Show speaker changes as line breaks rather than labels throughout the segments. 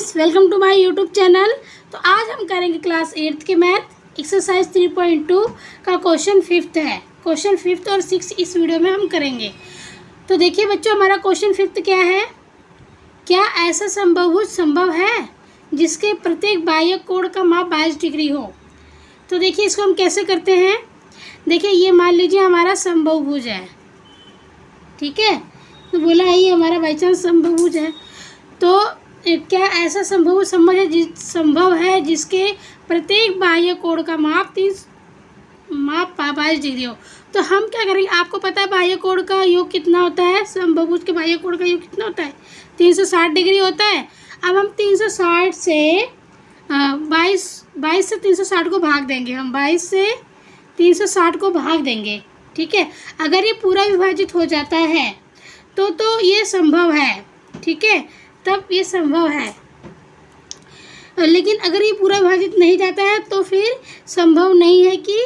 Friends, welcome to my YouTube channel. तो आज हम करेंगे क्लास 8th के मैथ एक्सरसाइज 3.2 का क्वेश्चन 5th है। क्वेश्चन 5th और 6 इस वीडियो में हम करेंगे। तो देखिए बच्चों, हमारा क्वेश्चन 5th क्या है? क्या ऐसा समबाहुभुज संभव है जिसके प्रत्येक बाह्य कोण का माप 22 डिग्री हो? तो देखिए इसको हम कैसे करते हैं। देखिए ये मान लीजिए हमारा समबाहुभुज है, ठीक है। तो बोला है ये हमारा बाई चांस समबाहुभुज है। तो क्या ऐसा संभव है जिसके प्रत्येक बाह्य कोण का माप 22 डिग्री हो? तो हम क्या करेंगे, आपको पता है बाह्य कोण का योग कितना होता है? समबाहुभुज के बाह्य कोण का योग कितना होता है? 360 डिग्री होता है। अब हम 360 से 22 से 360 को भाग देंगे। हम 22 से 360 को भाग देंगे, ठीक है। अगर ये पूरा विभाजित हो जाता है तो ये संभव है, ठीक है, तब ये संभव है। लेकिन अगर ये पूरा विभाजित नहीं जाता है तो फिर संभव नहीं है कि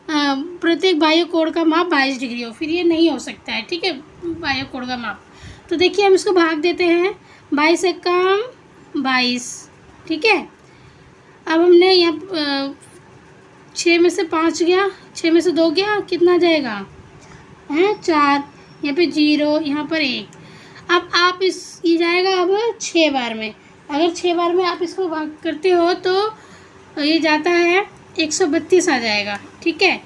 प्रत्येक बाह्य कोण का माप 22 डिग्री हो, फिर ये नहीं हो सकता है, ठीक है, बाह्य कोण का माप। तो देखिए हम इसको भाग देते हैं। 22 से कम 22, ठीक है। अब हमने यहाँ 6 में से 5 गया, 6 में से 2 गया, कितना जाएगा है 4, यहाँ पे 0, यहाँ पर 1। अब आप ये जाएगा अब 6 बार में। अगर 6 बार में आप इसको भाग करते हो तो ये जाता है 132 आ जाएगा, ठीक है।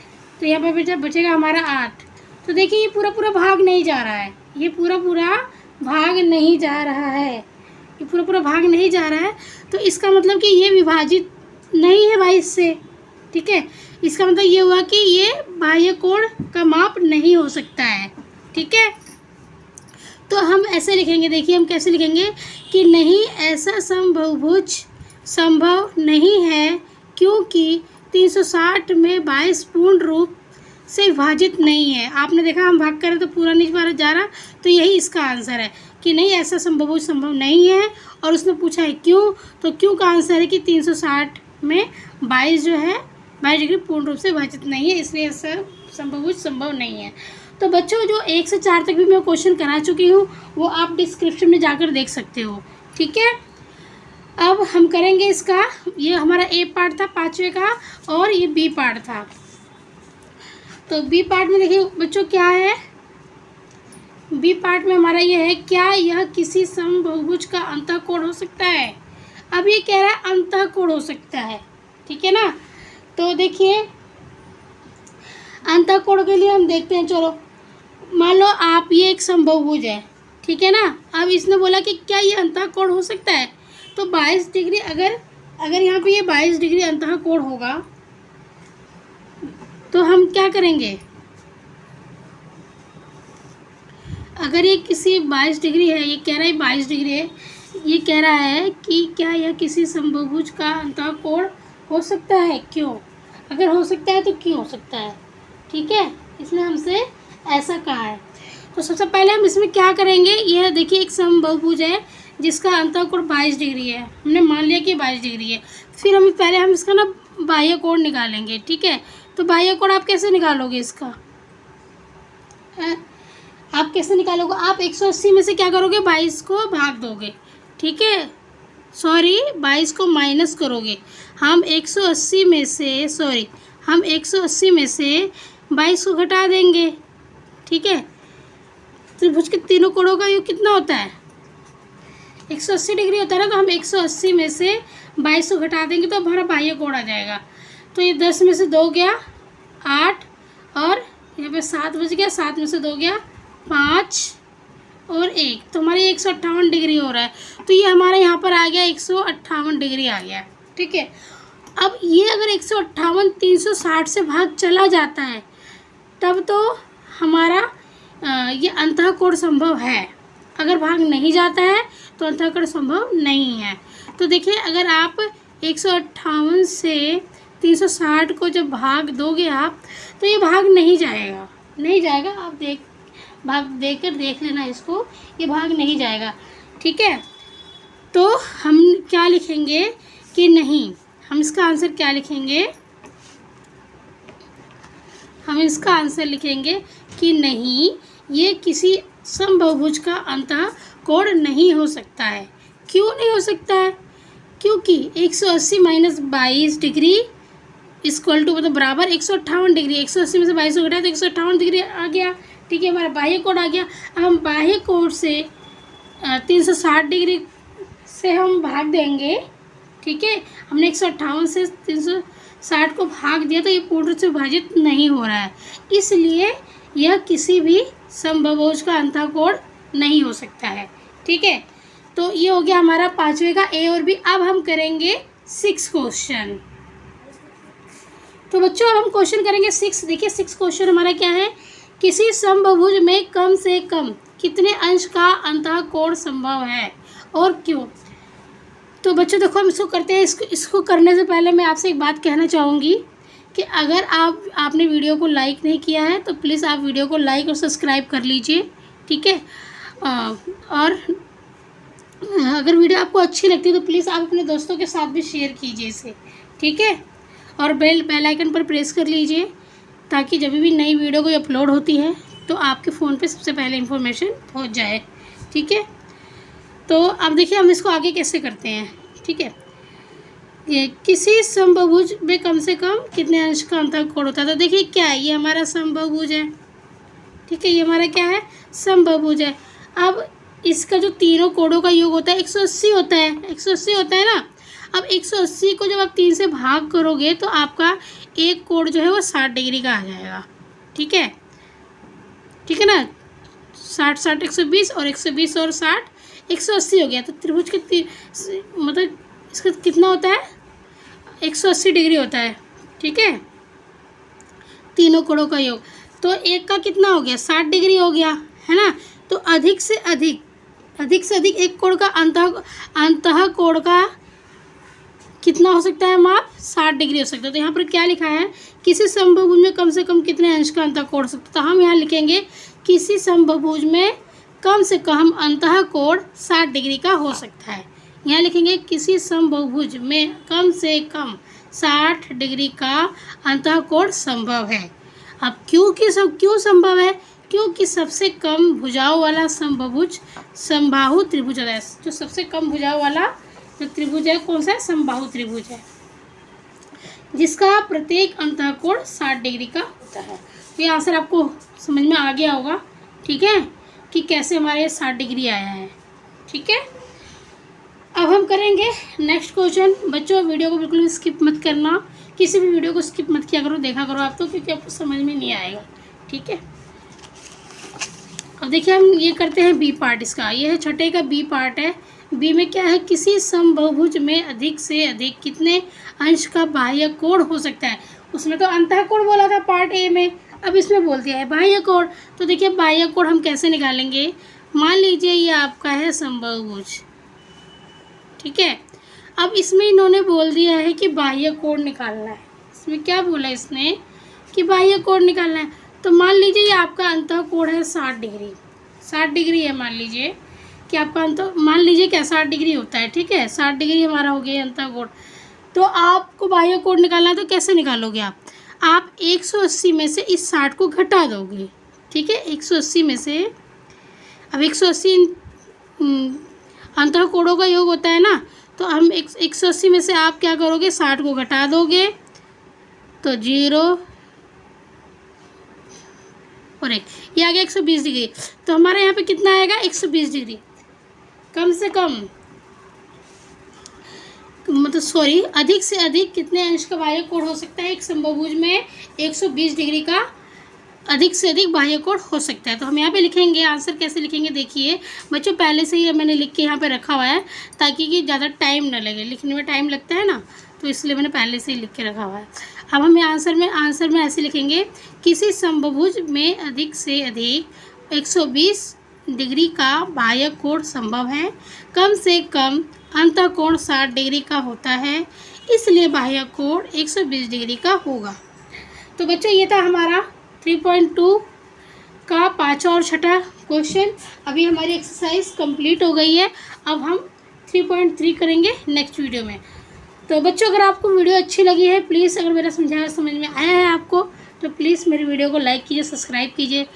तो यहाँ पर बचेगा हमारा 8। तो देखिए ये पूरा भाग नहीं जा रहा है, ये पूरा भाग नहीं जा रहा है, ये पूरा भाग नहीं जा रहा है। तो इसका मतलब कि ये विभाजित नहीं है 22 से, ठीक है। इसका मतलब ये हुआ कि ये बाह्य कोण का माप नहीं हो सकता है, ठीक है। तो हम ऐसे लिखेंगे, देखिए हम कैसे लिखेंगे कि नहीं, ऐसा समबाहुभुज संभव नहीं है क्योंकि 360 में 22 पूर्ण रूप से विभाजित नहीं है। आपने देखा हम भाग करें तो पूरा नहीं जा रहा, तो यही इसका आंसर है कि नहीं, ऐसा समबाहुभुज संभव नहीं है। और उसने पूछा है क्यों, तो क्यों का आंसर है कि 360 में 22 जो है 22 डिग्री पूर्ण रूप से विभाजित नहीं है, इसलिए ऐसा समबाहुभुज संभव नहीं है। तो बच्चों जो 1 से 4 तक भी मैं क्वेश्चन करा चुकी हूँ वो आप डिस्क्रिप्शन में जाकर देख सकते हो, ठीक है। अब हम करेंगे इसका, ये हमारा ए पार्ट था 5वें का और ये बी पार्ट था। तो बी पार्ट में देखिए बच्चों क्या है, बी पार्ट में हमारा ये है, क्या यह किसी समबाहुभुज का अंतःकोण हो सकता है? अब ये कह रहा है अंतःकोण हो सकता है, ठीक है ना। तो देखिए अंतःकोण के लिए हम देखते हैं, चलो मान लो आप ये एक समबाहुभुज है, ठीक है ना। अब इसने बोला कि क्या ये अंतःकोण हो सकता है, तो 22 डिग्री अगर यहाँ पे ये 22 डिग्री अंतःकोण होगा तो हम क्या करेंगे, अगर ये किसी 22 डिग्री है, ये कह रहा है 22 डिग्री है, ये कह रहा है कि क्या यह किसी समबाहुभुज का अंतःकोण हो सकता है, क्यों? अगर हो सकता है तो क्यों हो सकता है, ठीक है, इसने हमसे ऐसा कहा है। तो सबसे पहले हम इसमें क्या करेंगे, यह देखिए एक समबाहुभुज है जिसका अंतःकोण 22 डिग्री है, हमने मान लिया कि 22 डिग्री है। फिर हम इसका ना बाह्य कोण निकालेंगे, ठीक है। तो बाह्य कोण आप कैसे निकालोगे इसका, आप कैसे निकालोगे? आप 180 में से क्या करोगे, 22 को भाग दोगे, ठीक है, सॉरी 22 को माइनस करोगे। हम 180 में से 22 को घटा देंगे, ठीक है। त्रिभुज के तीनों कोणों का योग कितना होता है? 180 डिग्री होता है ना। तो हम 180 में से 22 को घटा देंगे तो हमारा बाह्य कोण आ जाएगा। तो ये 10 में से 2 गया 8 और यहाँ पे 7 बच गया, 7 में से 2 गया 5 और 1, तो हमारे 158 डिग्री हो रहा है। तो ये हमारे यहाँ पर आ गया 158 डिग्री आ गया, ठीक है। अब ये अगर 158 360 से भाग चला जाता है तब तो हमारा ये अंतःकोण संभव है। अगर भाग नहीं जाता है तो अंतःकोण संभव नहीं है। तो देखिए अगर आप 158 से 360 को जब भाग दोगे आप, तो ये भाग नहीं जाएगा। आप देख लेना इसको, ये भाग नहीं जाएगा, ठीक है। तो हम क्या लिखेंगे कि नहीं, हम इसका आंसर क्या लिखेंगे, हम इसका आंसर लिखेंगे कि नहीं, ये किसी समबाहुभुज का अंतःकोण नहीं हो सकता है। क्यों नहीं हो सकता है? क्योंकि 180 माइनस 22 डिग्री इक्वल टू मतलब बराबर 158 डिग्री। 180 में से 22 को घटाए तो 158 डिग्री आ गया। ठीक है, हमारा बाह्य कोण आ गया। अब हम बाह्य कोण से 360 डिग्री से हम भाग देंगे। ठीक है, हमने 158 से 360 को भाग दिया तो ये पूर्ण रूप से विभाजित नहीं हो रहा है, इसलिए यह किसी भी समबाहुभुज का अंतःकोण नहीं हो सकता है। ठीक है, तो ये हो गया हमारा 5वें का ए और बी। अब हम करेंगे 6 क्वेश्चन। तो बच्चों अब हम क्वेश्चन करेंगे 6। देखिए 6 क्वेश्चन हमारा क्या है, किसी समबाहुभुज में कम से कम कितने अंश का अंतःकोण संभव है और क्यों। तो बच्चों देखो हम इसको करते हैं। इसको करने से पहले मैं आपसे एक बात कहना चाहूँगी कि अगर आपने वीडियो को लाइक नहीं किया है तो प्लीज़ आप वीडियो को लाइक और सब्सक्राइब कर लीजिए। ठीक है, और अगर वीडियो आपको अच्छी लगती है तो प्लीज़ आप अपने दोस्तों के साथ भी शेयर कीजिए इसे। ठीक है, और बेल आइकन पर प्रेस कर लीजिए ताकि जब भी नई वीडियो कोई अपलोड होती है तो आपके फ़ोन पे सबसे पहले इन्फॉर्मेशन पहुंच जाए। ठीक है, तो अब देखिए हम इसको आगे कैसे करते हैं। ठीक है, ये किसी समबाहुभुज में कम से कम कितने अंश का अंतःकोण होता है। तो देखिए क्या है, ये हमारा समबाहुभुज है। ठीक है, ये हमारा क्या है, समबाहुभुज है। अब इसका जो तीनों कोणों का योग होता है 180 होता है। 180 होता है ना। अब 180 को जब आप 3 से भाग करोगे तो आपका एक कोण जो है वो 60 डिग्री का आ जाएगा। ठीक है, ठीक है ना। 60 60 120 और 120 और 60 180 हो गया। तो त्रिभुज के मतलब इसका कितना होता है, 180 डिग्री होता है। ठीक है, तीनों कोणों का योग। तो एक का कितना हो गया, 60 डिग्री हो गया, है ना। तो अधिक से अधिक एक कोण का अंतःकोण का कितना हो सकता है माप, 60 डिग्री हो सकता है। तो यहाँ पर क्या लिखा है, किसी समबाहुभुज में कम से कम कितने अंश का अंतःकोण हो सकता है। तो हम यहाँ लिखेंगे किसी समबाहुभुज में कम से कम अंतःकोण 60 डिग्री का हो सकता है। यहाँ लिखेंगे किसी समबाहुभुज में कम से कम 60 डिग्री का अंतःकोण संभव है। अब क्यों संभव है, क्योंकि सबसे कम भुजाओं वाला समबाहुभुज समबाहु त्रिभुज है। जो सबसे कम भुजाओं वाला जो त्रिभुज है कौन सा है, समबाहु त्रिभुज है, जिसका प्रत्येक अंतःकोण 60 डिग्री का होता है। तो ये आंसर आपको समझ में आ गया होगा। ठीक है, कि कैसे हमारे 60 डिग्री आया है। ठीक है, अब हम करेंगे नेक्स्ट क्वेश्चन। बच्चों वीडियो को बिल्कुल स्किप मत करना, किसी भी वीडियो को स्किप मत किया करो, देखा करो आप तो, क्योंकि आपको समझ में नहीं आएगा। ठीक है, अब देखिए हम ये करते हैं बी पार्ट इसका। ये है छठे का बी पार्ट है। बी में क्या है, किसी समबाहुभुज में अधिक से अधिक कितने अंश का बाह्य कोण हो सकता है। उसमें तो अंतःकोण बोला था पार्ट ए में, अब इसमें बोल दिया है बाह्य कोण। तो देखिए बाह्य कोण हम कैसे निकालेंगे, मान लीजिए ये आपका है समबाहुभुज। ठीक है, अब इसमें इन्होंने बोल दिया है कि बाह्य कोण निकालना है। इसमें क्या बोला इसने कि बाह्य कोण निकालना है। तो मान लीजिए ये आपका अंतःकोण है 60 डिग्री। 60 डिग्री है, मान लीजिए कि आपका मान लीजिए क्या 60 डिग्री होता है। ठीक है, 60 डिग्री हमारा हो गया अंतःकोण। तो आपको बाह्य कोण निकालना है तो कैसे निकालोगे आप 180 में से इस 60 को घटा दोगे। ठीक है, 180 में से, अब 180 अंतःकोणों का योग होता है ना, तो हम 180 में से आप क्या करोगे, 60 को घटा दोगे तो 0 और 1, ये आ गया 120 डिग्री। तो हमारे यहाँ पे कितना आएगा, 120 डिग्री। कम से कम मतलब सॉरी अधिक से अधिक कितने अंश का बाह्य कोण हो सकता है एक समबाहुभुज में, 120 डिग्री का अधिक से अधिक बाह्य कोण हो सकता है। तो हम यहाँ पे लिखेंगे, आंसर कैसे लिखेंगे देखिए बच्चों, पहले से ही मैंने लिख के यहाँ पे रखा हुआ है ताकि कि ज़्यादा टाइम ना लगे, लिखने में टाइम लगता है ना, तो इसलिए मैंने पहले से ही लिख के रखा हुआ है। अब हम आंसर में ऐसे लिखेंगे, किसी समबाहुभुज में अधिक से अधिक 120 डिग्री का बाह्य कोण संभव है, कम से कम अंतःकोण 60 डिग्री का होता है, इसलिए बाह्य कोण 120 डिग्री का होगा। तो बच्चों ये था हमारा 3.2 का 5वां और 6वां क्वेश्चन। अभी हमारी एक्सरसाइज कंप्लीट हो गई है। अब हम 3.3 करेंगे नेक्स्ट वीडियो में। तो बच्चों अगर आपको वीडियो अच्छी लगी है, प्लीज़ अगर मेरा समझाया समझ में आया है आपको, तो प्लीज़ मेरी वीडियो को लाइक कीजिए, सब्सक्राइब कीजिए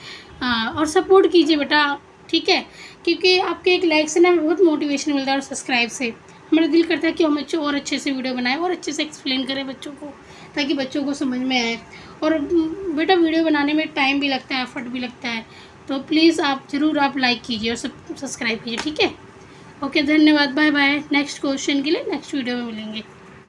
और सपोर्ट कीजिए बेटा। ठीक है, क्योंकि आपके एक लाइक से ना बहुत मोटिवेशन मिलता है और सब्सक्राइब से मेरा दिल करता है कि हम और अच्छे से वीडियो बनाएं और अच्छे से एक्सप्लेन करें बच्चों को, ताकि बच्चों को समझ में आए। और बेटा वीडियो बनाने में टाइम भी लगता है, एफर्ट भी लगता है, तो प्लीज़ आप ज़रूर आप लाइक कीजिए और सब्सक्राइब कीजिए, ठीक है। ओके, धन्यवाद, बाय बाय। नेक्स्ट क्वेश्चन के लिए नेक्स्ट वीडियो में मिलेंगे।